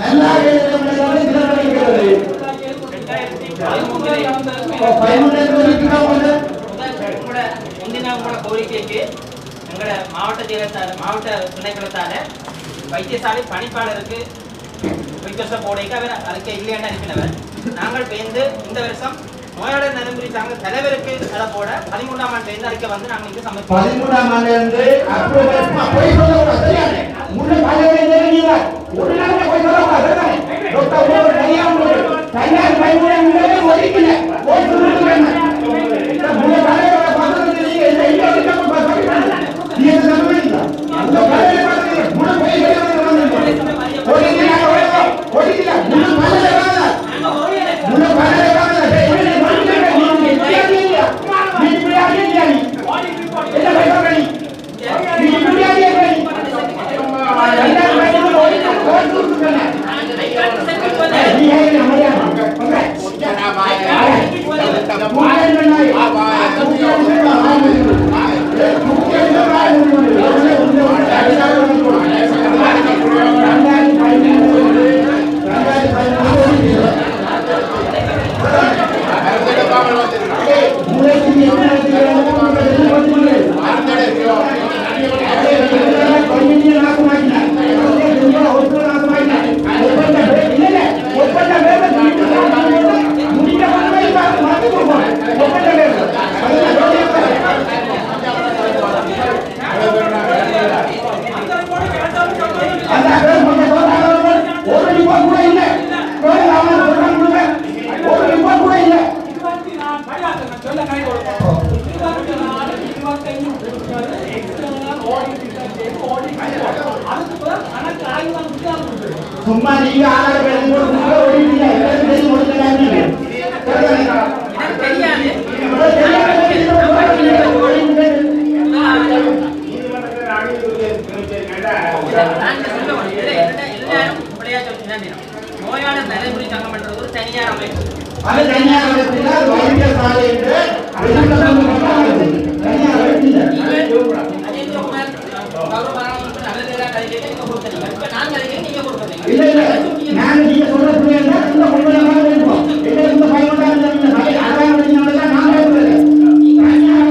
நல்லா மாவட்ட துணைக்களத்தால வைத்தியசாலை பணிப்பாளருக்கு ரிக்வெஸ்ட் போடைக்கு அவர் அதுக்கு இல்லையாண்டு அனுப்பினவர். நாங்கள் பேருந்து இந்த வருஷம் நோயாளர் நலன்புரி சங்க தலைவருக்கு அதை போட 13ஆம் ஆண்டு பேருந்து அறிக்கை வந்து நாங்கள் இங்கே சமர்ப்பிக்கிறோம். 13ஆம் ஆண்டு வந்து போய் சொல்லக்கூடாது சரியானே முன்ன பாஜக தெரியுங்களா ஒரு நாள் போய் சொல்லக்கூடாது சரியானே டாக்டர் ஓவர் தனியார் பயமுறை ஒதுக்கல போய் சொல்லுங்க முன்ன பாஜக பாஜக தெரியுங்க இந்த இங்க பாஜக நீ என்ன சொல்றீங்க அந்த பாஜக பாஜக முன்ன போய் ஒதுக்கல முன்ன பாஜக முன்ன பாஜக சும்மா நீங்க ஆதார பேருந்து போட்டு ஓடிட்டீங்க எல்லாரும் தெரியும் ஓடிட்டாங்க நோயாளர் நலன்புரி சங்கம் என்ற ஒரு தனியார் அமைப்பு. அது தனியார் அமைப்புல வைத்தியசாலை என்று தனியார் அமைப்பு இல்ல இல்ல நான் நீங்க சொல்ற புரியல இந்த முன்னமா இருக்கும் இது இந்த பயமண்டாங்க இந்த அதான் பண்ணீங்கன்னா நான் கேக்குறேன்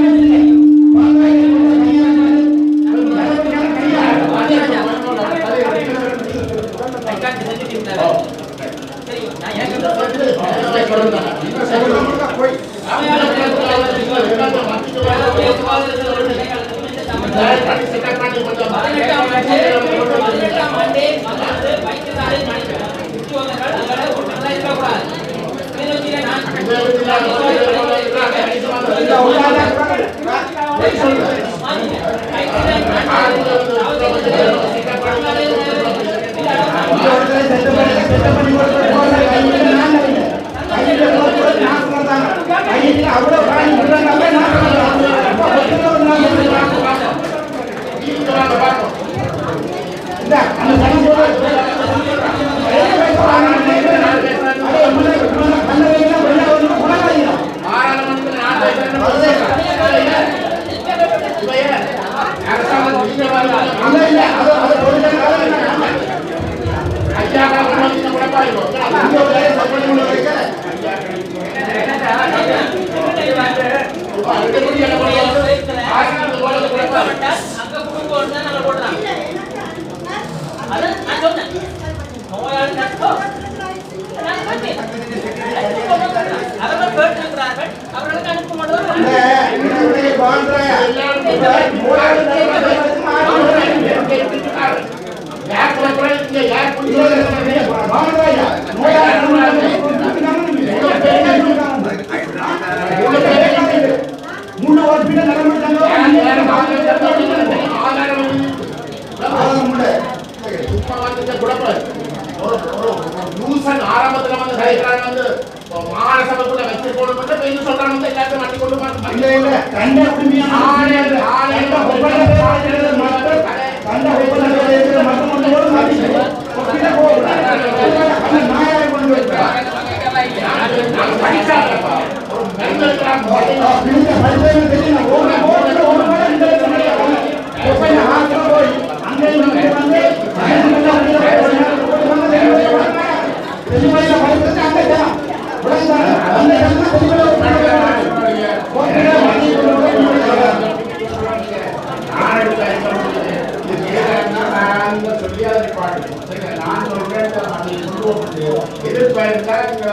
எதிர்பார்த்தா இல்ல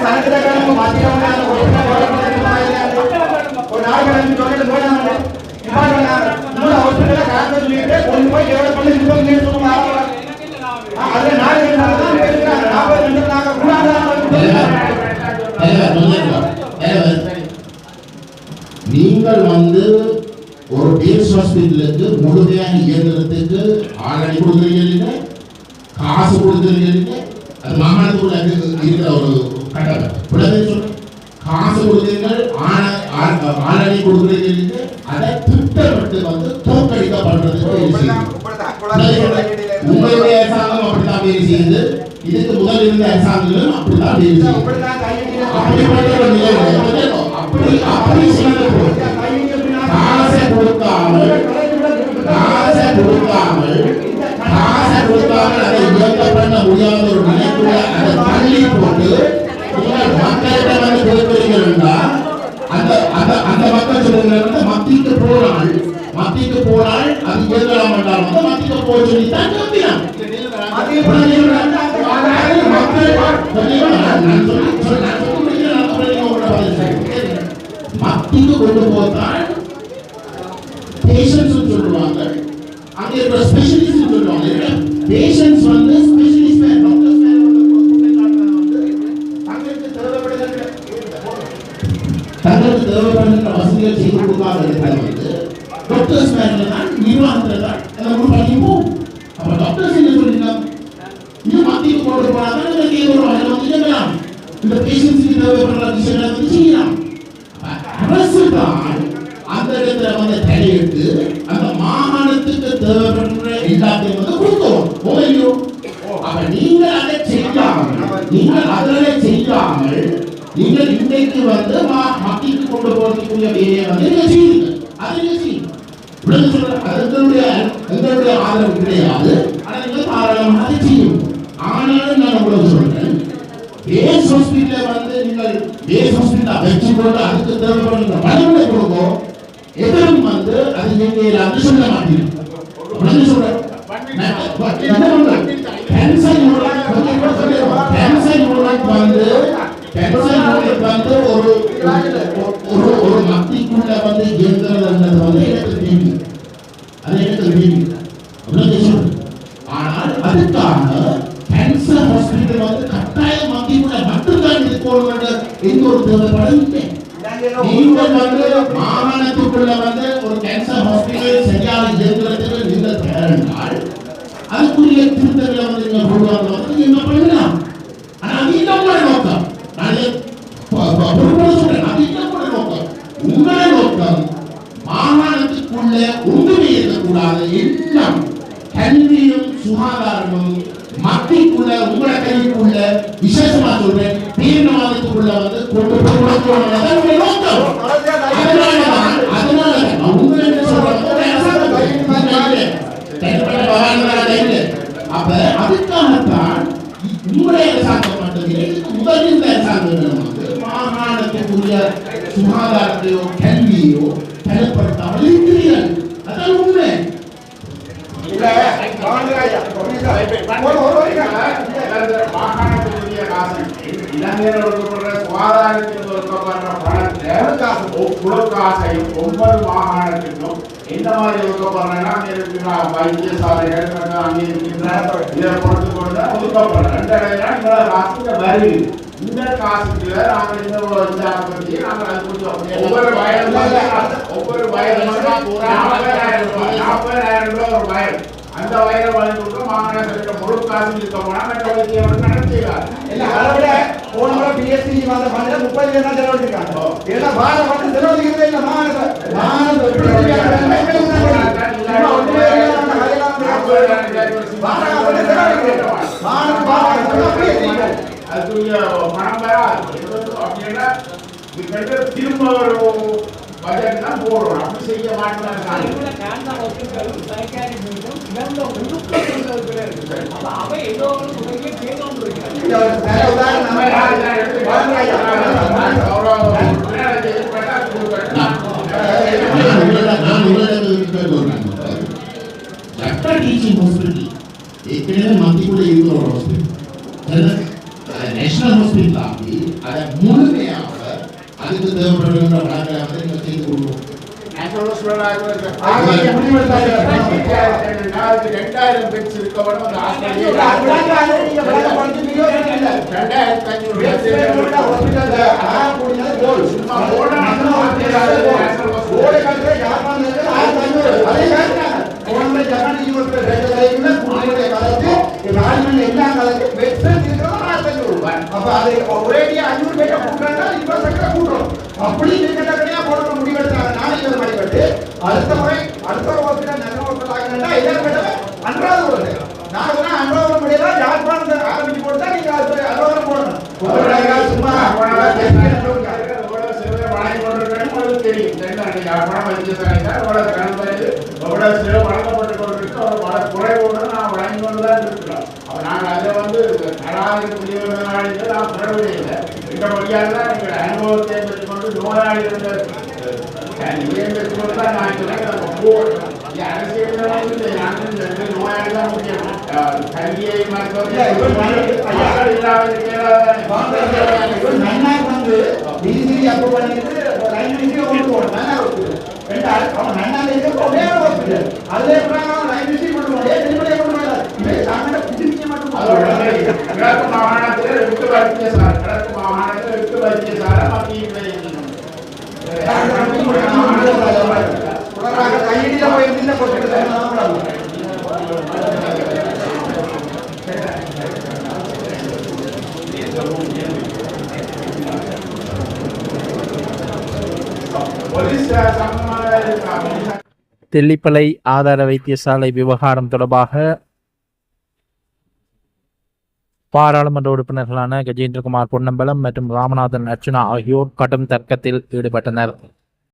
சனத்துல மாத்திரமா ஒரு நாள் கடந்து சொல்லிட்டு போனாங்க மூணு ஹாஸ்பிடல்ல காரணம் சொல்லிட்டு கொண்டு போய் டெவலப் பண்ணி இப்போ நீங்க சொல்லுங்க அதுல நாலு தான் பேசுறாங்க 42 நாங்க நீங்கள் வந்து ஒரு பேஸ் ஹாஸ்பிட்டலுக்கு முழுமையான இயந்திரத்துக்கு ஆளடி கொடுக்குறீங்க, காசு கொடுக்குறீங்க. அது மாகாணத்துக்குள்ள இருக்கிற ஒரு கட்டளை. உடனே சொல்றேன், காசு கொடுக்குறீர்கள், ஆளடி கொடுக்குறீங்க. அதை திட்டமிட்டு வந்து தோற்கடிக்கப்படுறதுக்கு உங்களுடைய அரசாங்கம் அப்படித்தான் வேலை செய்யுது. இதுக்கு முதல் இருந்த அரசாங்கங்களும் அப்படித்தான் வேலை செய்யுது. அப்படிப்பட்ட ஒரு நிலை அப்படி செய்த காசை கொடுக்காமல் அதை இயக்க பண்ண முடியாத ஒரு நிலைக்குள்ள அதை தள்ளி போட்டு நீங்கள் மக்களிடம் வந்து கொடுக்கிறீர்கள்னா அந்த மக்கள் சொல்லுங்க மத்திக்கு போனால் அது இயக்கலாம் என்றால் வந்து மத்திக்கு போக சொல்லித்தான் கேட்கிறான். மத்திக்கு கொண்டு போதான் பேஷன்ஸ் சொல்லுவாங்க, அங்க இருக்கிற ஸ்பெஷலிஸ்ட் சொல்லுவாங்க. பேஷன்ஸ் வந்து ஸ்பெஷலிஸ்ட் டாக்டர்ஸ் தங்களுக்கு தேவைப்படுகின்ற வசதிகள் செய்து கொடுக்காத இருக்கிறது வந்து டாக்டர்ஸ் மேல தான் நிர்வாகத்தில் தான் எல்லாம் பண்ணிப்போம். அப்ப டாக்டர்ஸ் என்ன சொல்லிருக்காங்க, இந்த மத்திக்கு கொண்டு போனாதான் உங்களுக்கு ஏதோ ஒரு வகையில் வந்து செய்யலாம், இந்த பேஷன்ஸுக்கு தேவைப்படுற விஷயங்களை வந்து செய்யலாம். அரசு தான் அந்த இடத்துல வந்து தலையிட்டு அந்த மாகாணத்துக்கு தேவைப்படுற எல்லாத்தையும் வந்து கொடுத்தோம். அப்ப நீங்கள் அதை செய்யாமல் நீங்கள் இன்றைக்கு வந்து மத்திக்கு கொண்டு போறதுக்குரிய வேலையை வந்து நீங்க செய்யுங்க. அதை நீங்க செய்யுங்க. உடனே சொல்றேன், எங்களுடைய ஆதரவு கிடையாது, ஆனால் நீங்கள் தாராளமாக அதை செய்யும். ஆனாலும் நான் உங்களுக்கு சொல்றேன், பேஸ் ஹாஸ்பிட்டல வந்து நீங்கள் பேஸ் ஹாஸ்பிட்டல் வச்சு கொண்டு அதுக்கு தேவைப்படுகிற பணங்களை கொடுக்கும். எதிரும் வந்து அது எங்க அது சொல்ல மாட்டீங்க. சொல்றேன் வந்து ஒரு மத்திக்குள்ள வந்து இயங்குறதுன்றது வந்து எனக்கு தெரியும், அது எனக்கு தெரியும். ஆனால் அதுக்காக கேன்சர் ஹாஸ்பிட்டல் வந்து கட்டாயம் மத்திக்குள்ள மட்டும்தான் இருக்கணும் எந்த ஒரு தேவைப்படும் இல்லை. நீங்கள் வந்து மாகாணத்துக்குள்ள வந்து ஒரு கேன்சர் ஹாஸ்பிட்டல் சரியாக இயங்குறதுக்கு நீங்கள் தயாரித்தால் அதுக்குரிய திருத்தங்களை வந்து நீங்க கொண்டு வரல வந்து நீங்க பண்ணலாம். ஆனா அது இன்னொரு நோக்கம், நான் சொல்றேன், அது இன்னொரு நோக்கம். உங்களோட நோக்கம் மாகாணத்துக்குள்ள ஒன்றுமே இருக்கக்கூடாது, எல்லாம் கல்வியும் சுகாதாரமும் மத்திக்குள்ள உங்களோட கைக்குள்ள விசேஷமா சொல்றேன் தீர்மானத்துக்குள்ள வந்து கொண்டு போகணும். அப்ப அதுக்காகத்தான் உங்களுடைய அரசாங்கம் மட்டுமே முதலில் அரசாங்கம் மாகாணத்துக்குரிய சுகாதாரத்தையோ கல்வியோ தரப்படுத்தாமல் இருக்கிறீர்கள். அதான் உண்மை. மாகாணத்துக்குரிய காசு இளைஞர் ஒதுக்கப்படுற சுகாதாரத்தில் ஒதுக்கப்படுற பணத்தை குழக்காசையும் ஒவ்வொரு மாகாணத்திற்கும் எந்த மாதிரி ஒதுக்கப்படுறேன்னா அங்கே இருக்கிற வைத்தியசாலைகள் அங்கே இருக்கின்ற இதை பொறுத்து கொண்டு ஒதுக்கப்படுற ரெண்டு இடையில காசு வருது. இந்த காசுக்கு நாங்கள் இந்த பற்றி நாங்கள் அது கொஞ்சம் ஒவ்வொரு வயது 40,000 ரூபாய் ஒரு வயது. அந்த வயதை வளர்ந்து மாகாண சென்ற முழு காசு இருக்க போனால் மற்ற வைத்தியர்கள் நடத்துகிறார். போன முறை பிஎஸ்சி வந்த பணம் 30 தான் செலவழிச்சிருக்காங்க. ஏன்னா பார மட்டும் செலவழிக்கிறதே இல்லை. அதுக்குரிய பணம் வராது அப்படின்னா திரும்ப ஒரு பட்ஜெட் தான் போடுறோம். அப்படி செய்ய மாட்டேன். டீச்சிங் ஹாஸ்பிட்டல் ஏற்கனவே மத்திக்குள்ள இருக்கிற ஒரு ஹாஸ்பிட்டல் நேஷனல் ஹாஸ்பிட்டல் ஆகி அதை முழுமையாக அதுக்கு தேவைப்படுகின்ற வளங்களை வந்து நீங்கள் செய்து கொடுக்கணும். நேஷனல் ஹாஸ்பிட்டல் நாளைக்கு 2000 பெட்ஸ் இருக்க வேணும். அந்த அடுத்த முறை அடுத்த ஹாஸ்பிட்டல் நல்ல ஹாஸ்பிட்டல் ஆகணும்னா எல்லாரும் அன்றாவது அன்றாவது முடியல யாழ்ப்பாணத்தை ஆரம்பிச்சு போட்டு நீங்க அன்றாவது போடணும். சும்மா தெரியும் யாழ்ப்பாணம் வழங்கப்பட்டு கொண்டிருக்க குறைவோடு நான் வழங்கி கொண்டுதான் இருக்கிறோம். அப்ப நாங்கள் அதை வந்து நடாதிக்கு முடிவுகள் நான் குறைவதே இல்லை. இந்த வழியாக தான் எங்கள் அனுபவத்தை பெற்றுக்கொண்டு நோயாளிகள் பெற்றுக்கொண்டு நான் அரசியல் நோயாளி தான் முக்கியம். கல்வியை கிழக்கு மாகாணத்தில் விட்டு வைத்தியசாலை தெல்லிப்பளை ஆதார வைத்தியசாலை விவகாரம் தொடர்பாக பாராளுமன்ற உறுப்பினர்களான கஜேந்திரகுமார் பொன்னம்பலம் மற்றும் ராமநாதன் அர்ச்சுனா ஆகியோர் கடும் தர்க்கத்தில் ஈடுபட்டனர்.